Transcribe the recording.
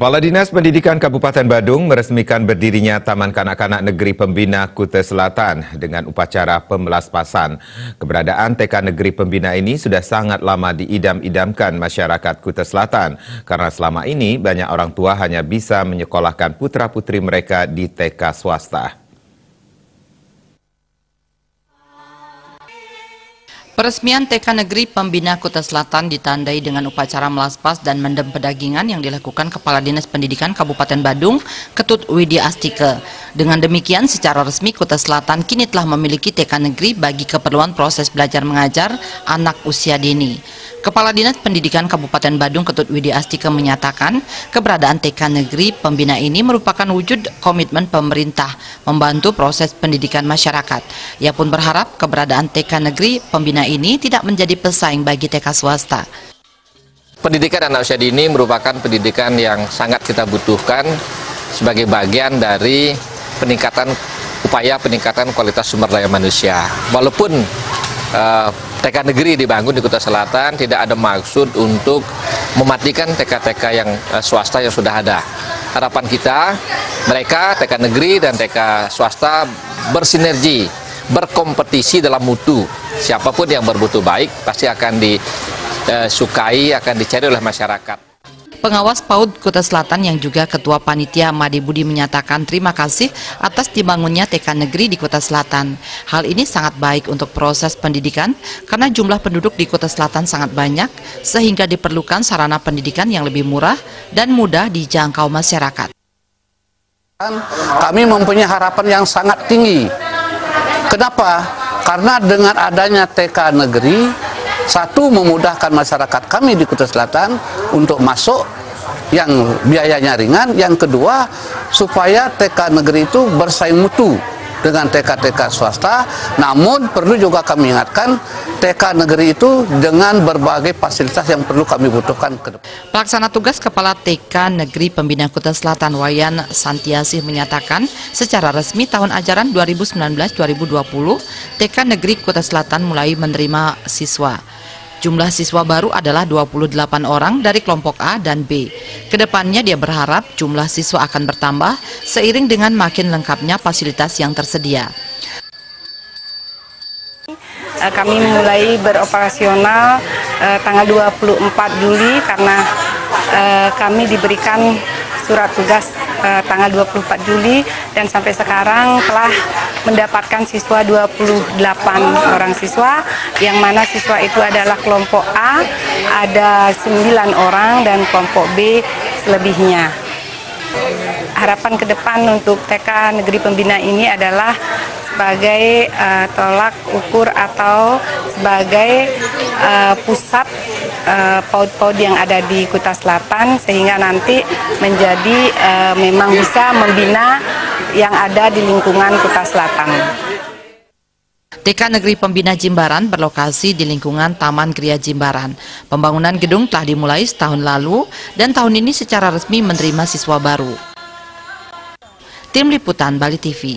Kepala Dinas Pendidikan Kabupaten Badung meresmikan berdirinya Taman Kanak-Kanak Negeri Pembina Kuta Selatan dengan upacara pemelaspasan. Keberadaan TK Negeri Pembina ini sudah sangat lama diidam-idamkan masyarakat Kuta Selatan karena selama ini banyak orang tua hanya bisa menyekolahkan putra-putri mereka di TK swasta. Peresmian TK Negeri Pembina Kuta Selatan ditandai dengan upacara melaspas dan mendem pedagingan yang dilakukan Kepala Dinas Pendidikan Kabupaten Badung, Ketut Widya Astika. Dengan demikian, secara resmi Kuta Selatan kini telah memiliki TK Negeri bagi keperluan proses belajar mengajar anak usia dini. Kepala Dinas Pendidikan Kabupaten Badung, Ketut Widya Astika menyatakan keberadaan TK Negeri Pembina ini merupakan wujud komitmen pemerintah membantu proses pendidikan masyarakat. Ia pun berharap keberadaan TK Negeri Pembina ini tidak menjadi pesaing bagi TK swasta. Pendidikan anak usia dini merupakan pendidikan yang sangat kita butuhkan sebagai bagian dari upaya peningkatan kualitas sumber daya manusia. Walaupun TK negeri dibangun di Kuta Selatan, tidak ada maksud untuk mematikan TK-TK yang swasta yang sudah ada. Harapan kita, mereka TK negeri dan TK swasta bersinergi, berkompetisi dalam mutu. Siapapun yang bermutu baik pasti akan disukai, akan dicari oleh masyarakat. Pengawas PAUD Kuta Selatan yang juga Ketua Panitia Made Budi menyatakan terima kasih atas dibangunnya TK Negeri di Kuta Selatan. Hal ini sangat baik untuk proses pendidikan karena jumlah penduduk di Kuta Selatan sangat banyak sehingga diperlukan sarana pendidikan yang lebih murah dan mudah dijangkau masyarakat. Kami mempunyai harapan yang sangat tinggi. Kenapa? Karena dengan adanya TK Negeri, satu, memudahkan masyarakat kami di Kuta Selatan untuk masuk yang biayanya ringan. Yang kedua, supaya TK negeri itu bersaing mutu dengan TK-TK swasta. Namun perlu juga kami ingatkan, TK negeri itu dengan berbagai fasilitas yang perlu kami butuhkan ke depan. Pelaksana tugas Kepala TK Negeri Pembina Kuta Selatan Wayan Santiasih menyatakan secara resmi tahun ajaran 2019-2020 TK Negeri Kuta Selatan mulai menerima siswa. Jumlah siswa baru adalah 28 orang dari kelompok A dan B. Kedepannya dia berharap jumlah siswa akan bertambah seiring dengan makin lengkapnya fasilitas yang tersedia. Kami mulai beroperasional tanggal 24 Juli karena kami diberikan surat tugas tanggal 24 Juli dan sampai sekarang telah mendapatkan siswa 28 orang siswa, yang mana siswa itu adalah kelompok A ada 9 orang dan kelompok B selebihnya. Harapan ke depan untuk TK Negeri Pembina ini adalah sebagai tolak ukur atau sebagai pusat PAUD-PAUD yang ada di Kuta Selatan, sehingga nanti menjadi memang bisa membina yang ada di lingkungan Kuta Selatan. TK Negeri Pembina Jimbaran berlokasi di lingkungan Taman Gria Jimbaran. Pembangunan gedung telah dimulai setahun lalu dan tahun ini secara resmi menerima siswa baru. Tim Liputan Bali TV.